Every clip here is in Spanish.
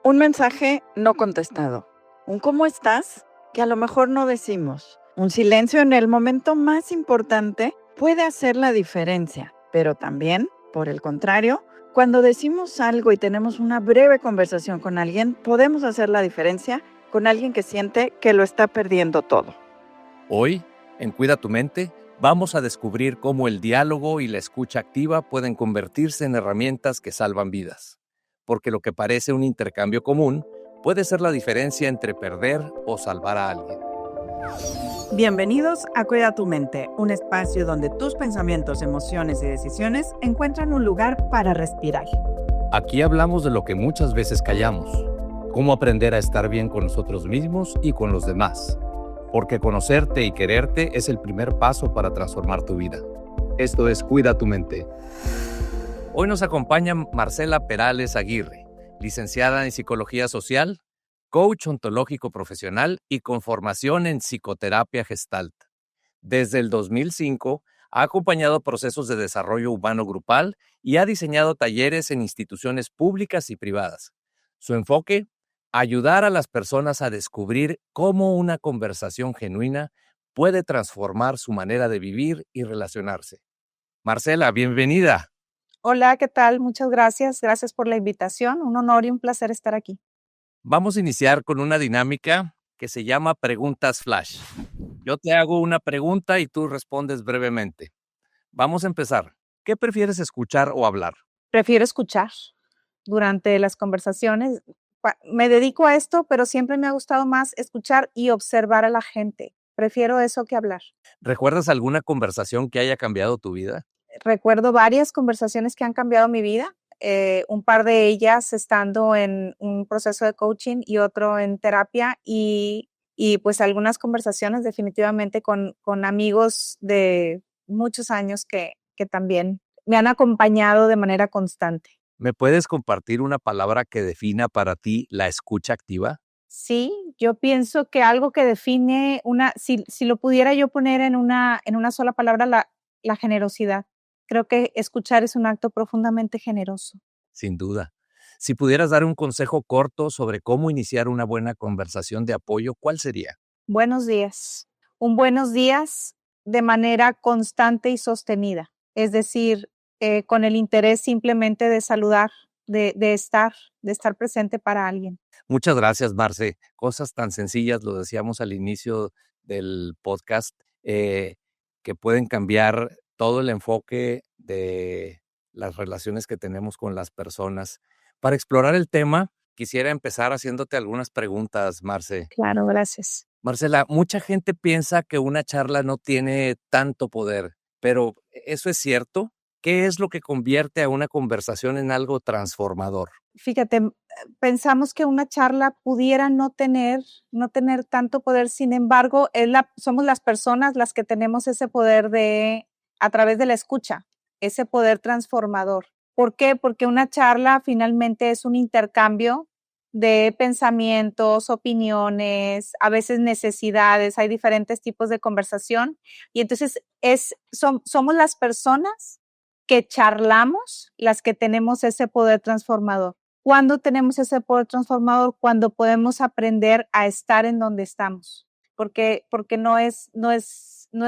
Un mensaje no contestado. Un ¿cómo estás? Que a lo mejor no decimos. Un silencio en el momento más importante puede hacer la diferencia, pero también, por el contrario, cuando decimos algo y tenemos una breve conversación con alguien, podemos hacer la diferencia con alguien que siente que lo está perdiendo todo. Hoy, en Cuida tu Mente, vamos a descubrir cómo el diálogo y la escucha activa pueden convertirse en herramientas que salvan vidas. Porque lo que parece un intercambio común puede ser la diferencia entre perder o salvar a alguien. Bienvenidos a Cuida tu Mente, un espacio donde tus pensamientos, emociones y decisiones encuentran un lugar para respirar. Aquí hablamos de lo que muchas veces callamos, cómo aprender a estar bien con nosotros mismos y con los demás. Porque conocerte y quererte es el primer paso para transformar tu vida. Esto es Cuida tu Mente. Hoy nos acompaña Marcela Perales Aguirre, licenciada en Psicología Social, coach ontológico profesional y con formación en psicoterapia Gestalt. Desde el 2005 ha acompañado procesos de desarrollo humano grupal y ha diseñado talleres en instituciones públicas y privadas. Su enfoque: ayudar a las personas a descubrir cómo una conversación genuina puede transformar su manera de vivir y relacionarse. Marcela, bienvenida. Hola, ¿qué tal? Muchas gracias. Gracias por la invitación. Un honor y un placer estar aquí. Vamos a iniciar con una dinámica que se llama Preguntas Flash. Yo te hago una pregunta y tú respondes brevemente. Vamos a empezar. ¿Qué prefieres escuchar o hablar? Prefiero escuchar durante las conversaciones. Me dedico a esto, pero siempre me ha gustado más escuchar y observar a la gente. Prefiero eso que hablar. ¿Recuerdas alguna conversación que haya cambiado tu vida? Recuerdo varias conversaciones que han cambiado mi vida. Un par de ellas estando en un proceso de coaching y otro en terapia y pues algunas conversaciones definitivamente con amigos de muchos años que también me han acompañado de manera constante. ¿Me puedes compartir una palabra que defina para ti la escucha activa? Sí, yo pienso que algo que define si lo pudiera yo poner en una sola palabra, la generosidad. Creo que escuchar es un acto profundamente generoso. Sin duda. Si pudieras dar un consejo corto sobre cómo iniciar una buena conversación de apoyo, ¿cuál sería? Buenos días. Un buenos días de manera constante y sostenida. Es decir, con el interés simplemente de saludar, de estar presente para alguien. Muchas gracias, Marce. Cosas tan sencillas, lo decíamos al inicio del podcast, que pueden cambiar todo el enfoque de las relaciones que tenemos con las personas. Para explorar el tema, quisiera empezar haciéndote algunas preguntas, Marce. Claro, gracias. Marcela, mucha gente piensa que una charla no tiene tanto poder, pero ¿eso es cierto? ¿Qué es lo que convierte a una conversación en algo transformador? Fíjate, pensamos que una charla pudiera no tener tanto poder, sin embargo, somos las personas las que tenemos ese poder a través de la escucha, ese poder transformador. ¿Por qué? Porque una charla finalmente es un intercambio de pensamientos, opiniones, a veces necesidades, hay diferentes tipos de conversación y entonces somos las personas que charlamos las que tenemos ese poder transformador. ¿Cuándo tenemos ese poder transformador? Cuando podemos aprender a estar en donde estamos. Porque no es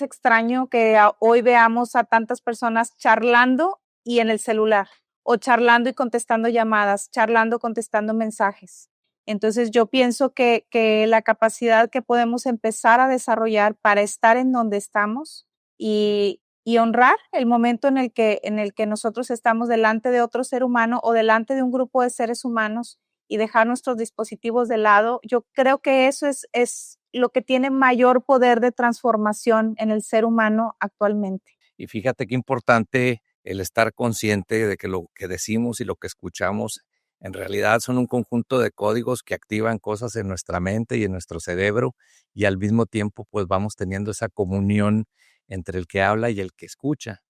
extraño que hoy veamos a tantas personas charlando y en el celular, o charlando y contestando llamadas, charlando, contestando mensajes. Entonces yo pienso que la capacidad que podemos empezar a desarrollar para estar en donde estamos y honrar el momento en el que nosotros estamos delante de otro ser humano o delante de un grupo de seres humanos y dejar nuestros dispositivos de lado, yo creo que eso es lo que tiene mayor poder de transformación en el ser humano actualmente. Y fíjate qué importante el estar consciente de que lo que decimos y lo que escuchamos en realidad son un conjunto de códigos que activan cosas en nuestra mente y en nuestro cerebro y al mismo tiempo pues vamos teniendo esa comunión entre el que habla y el que escucha.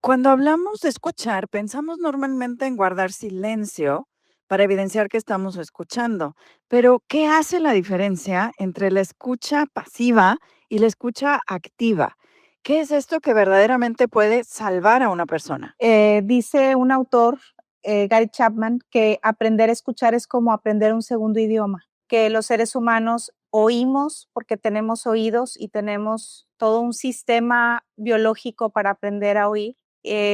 Cuando hablamos de escuchar, pensamos normalmente en guardar silencio para evidenciar que estamos escuchando. Pero, ¿qué hace la diferencia entre la escucha pasiva y la escucha activa? ¿Qué es esto que verdaderamente puede salvar a una persona? Dice un autor Gary Chapman, que aprender a escuchar es como aprender un segundo idioma, que los seres humanos oímos porque tenemos oídos y tenemos todo un sistema biológico para aprender a oír.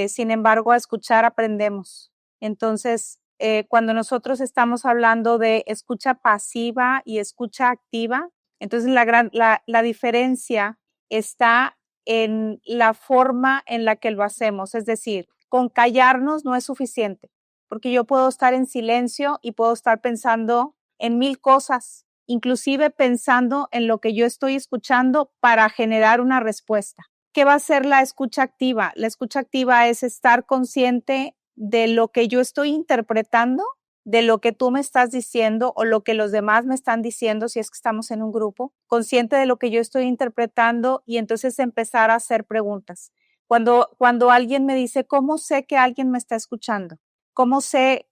Sin embargo, a escuchar aprendemos. Entonces, cuando nosotros estamos hablando de escucha pasiva y escucha activa, entonces la diferencia está en la forma en la que lo hacemos. Es decir, con callarnos no es suficiente, porque yo puedo estar en silencio y puedo estar pensando en 1000 cosas, inclusive pensando en lo que yo estoy escuchando para generar una respuesta. ¿Qué va a ser la escucha activa? La escucha activa es estar consciente de lo que yo estoy interpretando, de lo que tú me estás diciendo o lo que los demás me están diciendo si es que estamos en un grupo, consciente de lo que yo estoy interpretando y entonces empezar a hacer preguntas. Cuando alguien me dice, ¿cómo sé que alguien me está escuchando? ¿Cómo sé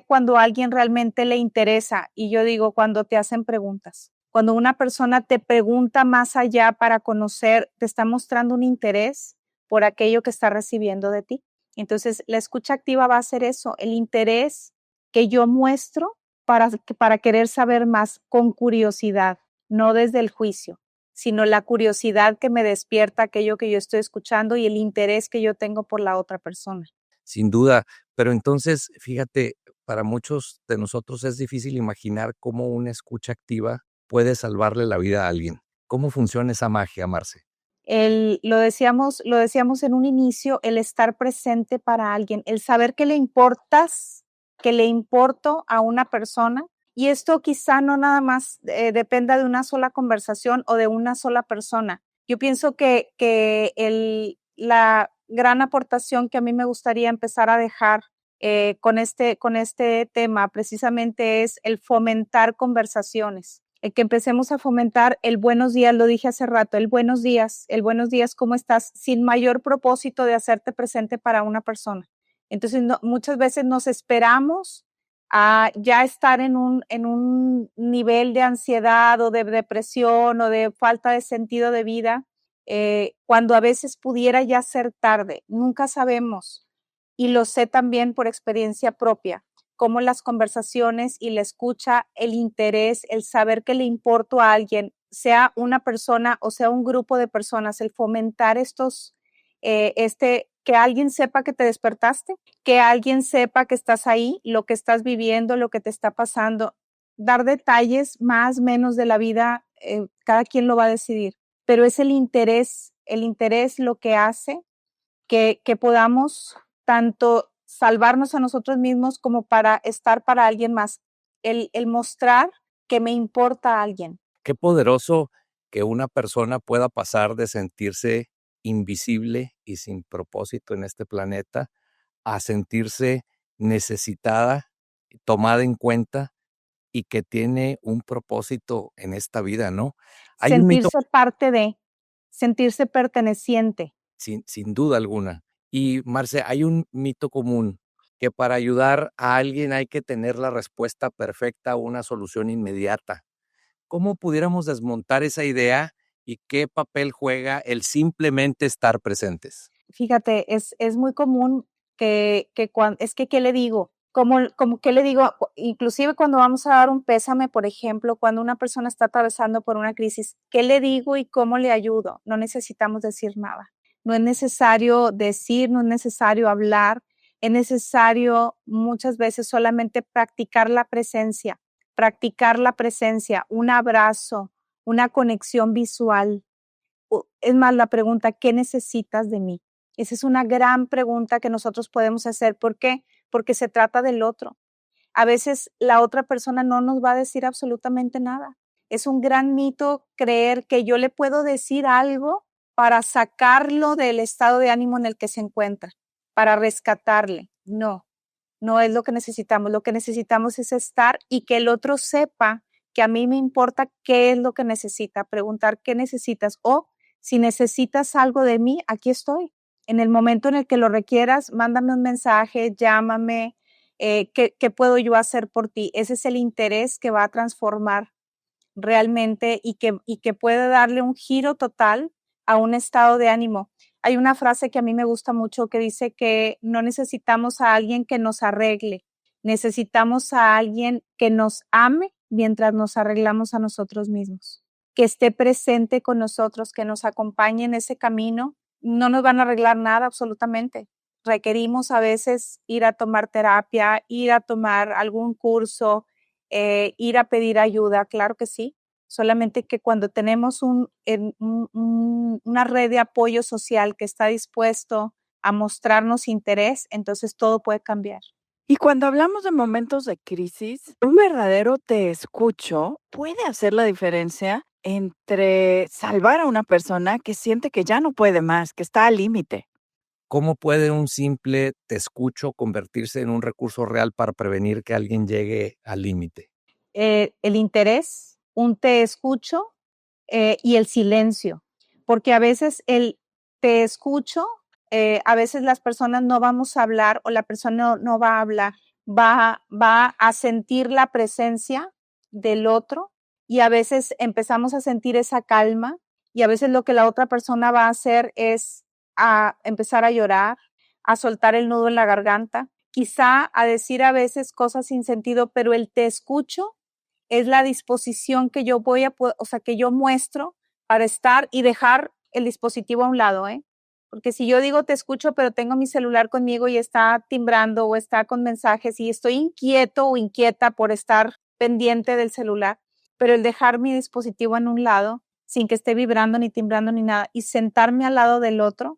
cuando a alguien realmente le interesa? Y yo digo, cuando te hacen preguntas. Cuando una persona te pregunta más allá para conocer, te está mostrando un interés por aquello que está recibiendo de ti. Entonces, la escucha activa va a ser eso, el interés que yo muestro para querer saber más con curiosidad, no desde el juicio, sino la curiosidad que me despierta aquello que yo estoy escuchando y el interés que yo tengo por la otra persona. Sin duda, pero entonces, fíjate, para muchos de nosotros es difícil imaginar cómo una escucha activa puede salvarle la vida a alguien. ¿Cómo funciona esa magia, Marce? Lo decíamos en un inicio, el estar presente para alguien, el saber que le importas, que le importo a una persona. Y esto quizá no nada más dependa de una sola conversación o de una sola persona. Yo pienso que la gran aportación que a mí me gustaría empezar a dejar con este tema precisamente es el fomentar conversaciones. Que empecemos a fomentar el buenos días, lo dije hace rato, el buenos días, ¿cómo estás? Sin mayor propósito de hacerte presente para una persona. Entonces, muchas veces nos esperamos a ya estar en un nivel de ansiedad o de depresión o de falta de sentido de vida, cuando a veces pudiera ya ser tarde. Nunca sabemos. Y lo sé también por experiencia propia, cómo las conversaciones y la escucha, el interés, el saber que le importo a alguien, sea una persona o sea un grupo de personas, el fomentar que alguien sepa que te despertaste, que alguien sepa que estás ahí, lo que estás viviendo, lo que te está pasando, dar detalles más, menos de la vida, cada quien lo va a decidir, pero es el interés lo que hace que podamos tanto salvarnos a nosotros mismos como para estar para alguien más, el mostrar que me importa a alguien. Qué poderoso que una persona pueda pasar de sentirse invisible y sin propósito en este planeta a sentirse necesitada, tomada en cuenta y que tiene un propósito en esta vida, ¿no? Hay un mito, Sentirse parte de, sentirse perteneciente. sin duda alguna. Y Marce, hay un mito común que para ayudar a alguien hay que tener la respuesta perfecta o una solución inmediata. ¿Cómo pudiéramos desmontar esa idea y qué papel juega el simplemente estar presentes? Fíjate, es muy común ¿qué le digo? Como ¿qué le digo? Inclusive cuando vamos a dar un pésame, por ejemplo, cuando una persona está atravesando por una crisis, ¿qué le digo y cómo le ayudo? No necesitamos decir nada. No es necesario decir, no es necesario hablar, es necesario muchas veces solamente practicar la presencia, un abrazo, una conexión visual. Es más, la pregunta, ¿qué necesitas de mí? Esa es una gran pregunta que nosotros podemos hacer. ¿Por qué? Porque se trata del otro. A veces la otra persona no nos va a decir absolutamente nada. Es un gran mito creer que yo le puedo decir algo para sacarlo del estado de ánimo en el que se encuentra, para rescatarle. No, no es lo que necesitamos. Lo que necesitamos es estar y que el otro sepa que a mí me importa qué es lo que necesita, preguntar qué necesitas o si necesitas algo de mí, aquí estoy. En el momento en el que lo requieras, mándame un mensaje, llámame, ¿qué puedo yo hacer por ti? Ese es el interés que va a transformar realmente y que puede darle un giro total a un estado de ánimo. Hay una frase que a mí me gusta mucho que dice que no necesitamos a alguien que nos arregle, necesitamos a alguien que nos ame mientras nos arreglamos a nosotros mismos, que esté presente con nosotros, que nos acompañe en ese camino. No nos van a arreglar nada absolutamente. Requerimos a veces ir a tomar terapia, ir a tomar algún curso, ir a pedir ayuda, claro que sí. Solamente que cuando tenemos una red de apoyo social que está dispuesto a mostrarnos interés, entonces todo puede cambiar. Y cuando hablamos de momentos de crisis, un verdadero te escucho puede hacer la diferencia entre salvar a una persona que siente que ya no puede más, que está al límite. ¿Cómo puede un simple te escucho convertirse en un recurso real para prevenir que alguien llegue al límite? El interés, un te escucho y el silencio, porque a veces el te escucho, a veces las personas no vamos a hablar o la persona no va a hablar, va a sentir la presencia del otro y a veces empezamos a sentir esa calma y a veces lo que la otra persona va a hacer es a empezar a llorar, a soltar el nudo en la garganta, quizá a decir a veces cosas sin sentido, pero el te escucho es la disposición que yo que yo muestro para estar y dejar el dispositivo a un lado, ¿eh? Porque si yo digo te escucho, pero tengo mi celular conmigo y está timbrando o está con mensajes y estoy inquieto o inquieta por estar pendiente del celular, pero el dejar mi dispositivo en un lado sin que esté vibrando ni timbrando ni nada y sentarme al lado del otro,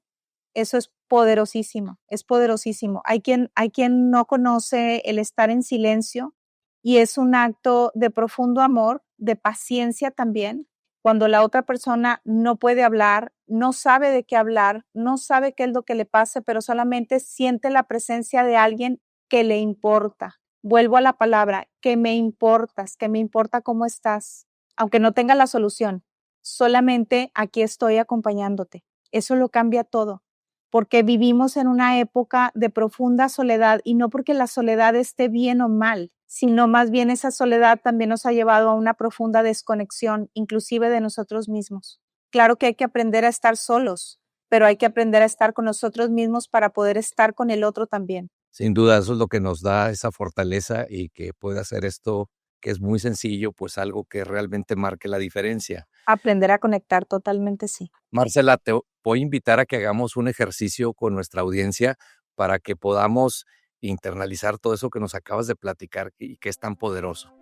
eso es poderosísimo, es poderosísimo. Hay quien no conoce el estar en silencio y es un acto de profundo amor, de paciencia también, cuando la otra persona no puede hablar, no sabe de qué hablar, no sabe qué es lo que le pase, pero solamente siente la presencia de alguien que le importa. Vuelvo a la palabra, que me importas, que me importa cómo estás, aunque no tenga la solución, solamente aquí estoy acompañándote. Eso lo cambia todo, porque vivimos en una época de profunda soledad y no porque la soledad esté bien o mal, sino más bien esa soledad también nos ha llevado a una profunda desconexión, inclusive de nosotros mismos. Claro que hay que aprender a estar solos, pero hay que aprender a estar con nosotros mismos para poder estar con el otro también. Sin duda, eso es lo que nos da esa fortaleza y que puede hacer esto, que es muy sencillo, pues algo que realmente marque la diferencia. Aprender a conectar totalmente, sí. Marcela, te voy a invitar a que hagamos un ejercicio con nuestra audiencia para que podamos internalizar todo eso que nos acabas de platicar y que es tan poderoso.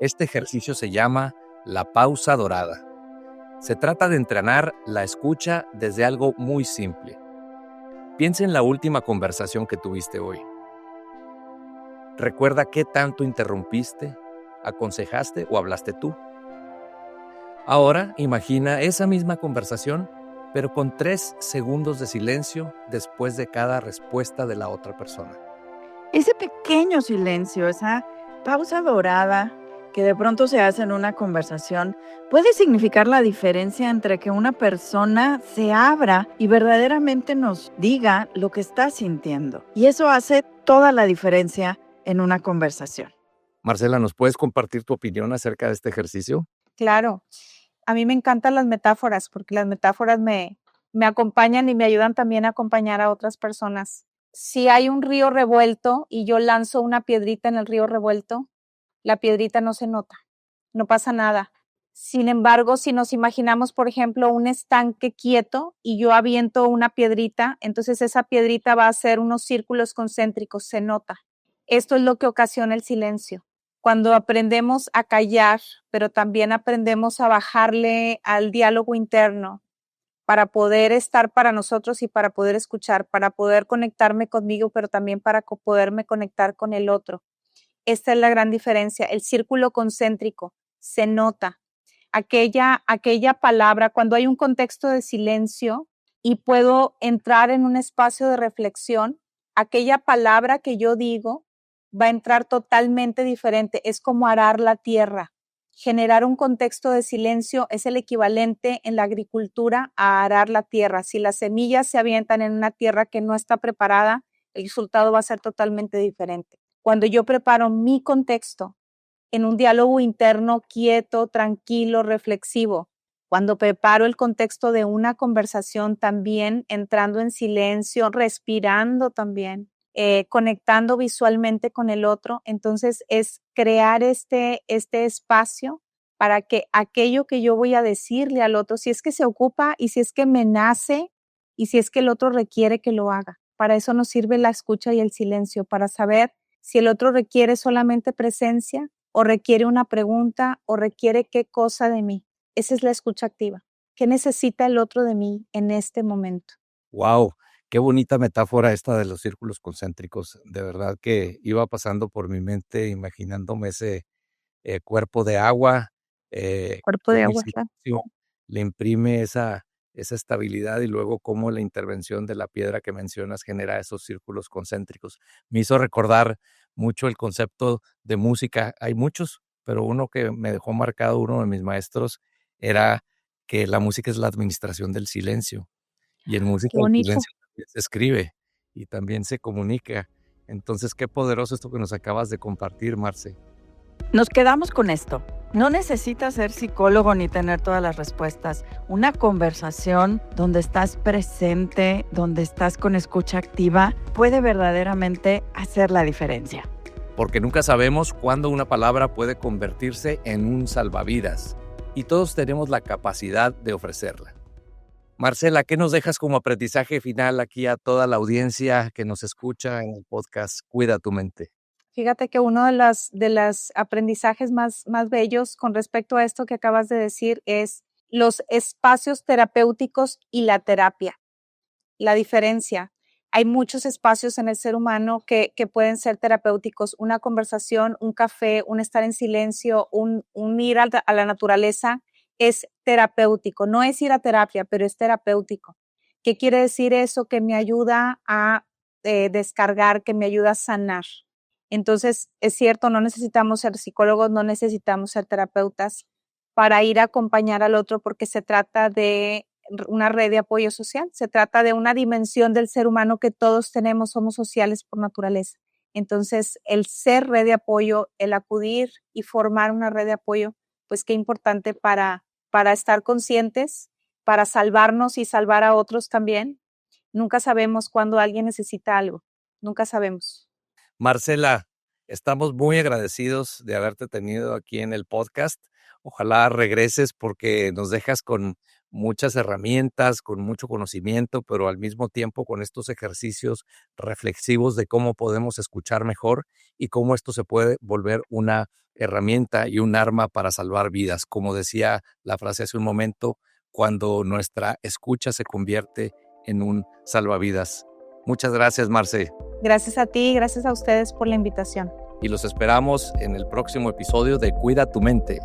Este ejercicio se llama la pausa dorada. Se trata de entrenar la escucha desde algo muy simple. Piensa en la última conversación que tuviste hoy. Recuerda qué tanto interrumpiste, aconsejaste o hablaste tú. Ahora imagina esa misma conversación, pero con 3 segundos de silencio después de cada respuesta de la otra persona. Ese pequeño silencio, esa pausa dorada que de pronto se hace en una conversación, puede significar la diferencia entre que una persona se abra y verdaderamente nos diga lo que está sintiendo. Y eso hace toda la diferencia en una conversación. Marcela, ¿nos puedes compartir tu opinión acerca de este ejercicio? Claro. A mí me encantan las metáforas porque las metáforas me acompañan y me ayudan también a acompañar a otras personas. Si hay un río revuelto y yo lanzo una piedrita en el río revuelto, la piedrita no se nota, no pasa nada. Sin embargo, si nos imaginamos, por ejemplo, un estanque quieto y yo aviento una piedrita, entonces esa piedrita va a hacer unos círculos concéntricos, se nota. Esto es lo que ocasiona el silencio. Cuando aprendemos a callar, pero también aprendemos a bajarle al diálogo interno para poder estar para nosotros y para poder escuchar, para poder conectarme conmigo, pero también para poderme conectar con el otro. Esta es la gran diferencia. El círculo concéntrico se nota. Aquella palabra, cuando hay un contexto de silencio y puedo entrar en un espacio de reflexión, aquella palabra que yo digo va a entrar totalmente diferente. Es como arar la tierra. Generar un contexto de silencio es el equivalente en la agricultura a arar la tierra. Si las semillas se avientan en una tierra que no está preparada, el resultado va a ser totalmente diferente. Cuando yo preparo mi contexto en un diálogo interno quieto, tranquilo, reflexivo, Cuando preparo el contexto de una conversación, también entrando en silencio, respirando también, conectando visualmente con el otro. Entonces es crear este espacio para que aquello que yo voy a decirle al otro, si es que se ocupa y si es que me nace y si es que el otro requiere que lo haga. Para eso nos sirve la escucha y el silencio, para saber si el otro requiere solamente presencia o requiere una pregunta o requiere qué cosa de mí. Esa es la escucha activa. ¿Qué necesita el otro de mí en este momento? Wow, qué bonita metáfora esta de los círculos concéntricos. De verdad que iba pasando por mi mente imaginándome ese cuerpo de agua, Cuerpo de cómo el agua, claro. silencio le imprime esa estabilidad y luego cómo la intervención de la piedra que mencionas genera esos círculos concéntricos. Me hizo recordar mucho el concepto de música. Hay muchos, pero uno que me dejó marcado, uno de mis maestros, era que la música es la administración del silencio. Y en Qué música el bonito. silencio también se escribe y también se comunica. Entonces, qué poderoso esto que nos acabas de compartir, Marce. Nos quedamos con esto. No necesitas ser psicólogo ni tener todas las respuestas. Una conversación donde estás presente, donde estás con escucha activa, puede verdaderamente hacer la diferencia. Porque nunca sabemos cuándo una palabra puede convertirse en un salvavidas y todos tenemos la capacidad de ofrecerla. Marcela, ¿qué nos dejas como aprendizaje final aquí a toda la audiencia que nos escucha en el podcast Cuida tu mente? Fíjate que uno de los aprendizajes más bellos con respecto a esto que acabas de decir es los espacios terapéuticos y la terapia. La diferencia. Hay muchos espacios en el ser humano que pueden ser terapéuticos. Una conversación, un café, un estar en silencio, un ir a la naturaleza es terapéutico. No es ir a terapia, pero es terapéutico. ¿Qué quiere decir eso? Que me ayuda a descargar, que me ayuda a sanar. Entonces, es cierto, no necesitamos ser psicólogos, no necesitamos ser terapeutas para ir a acompañar al otro, porque se trata de una red de apoyo social, se trata de una dimensión del ser humano que todos tenemos, somos sociales por naturaleza. Entonces, el ser red de apoyo, el acudir y formar una red de apoyo, pues qué importante para estar conscientes, para salvarnos y salvar a otros también. Nunca sabemos cuándo alguien necesita algo, nunca sabemos. Marcela, estamos muy agradecidos de haberte tenido aquí en el podcast. Ojalá regreses porque nos dejas con muchas herramientas, con mucho conocimiento, pero al mismo tiempo con estos ejercicios reflexivos de cómo podemos escuchar mejor y cómo esto se puede volver una herramienta y un arma para salvar vidas. Como decía la frase hace un momento, cuando nuestra escucha se convierte en un salvavidas. Muchas gracias, Marce. Gracias a ti, gracias a ustedes por la invitación. Y los esperamos en el próximo episodio de Cuida tu mente.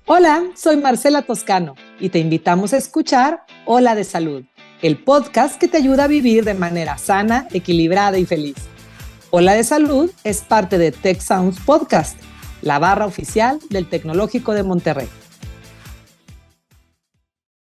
Hola, soy Marcela Toscano y te invitamos a escuchar Hola de Salud, el podcast que te ayuda a vivir de manera sana, equilibrada y feliz. Hola de Salud es parte de Tech Sounds Podcast, la barra oficial del Tecnológico de Monterrey.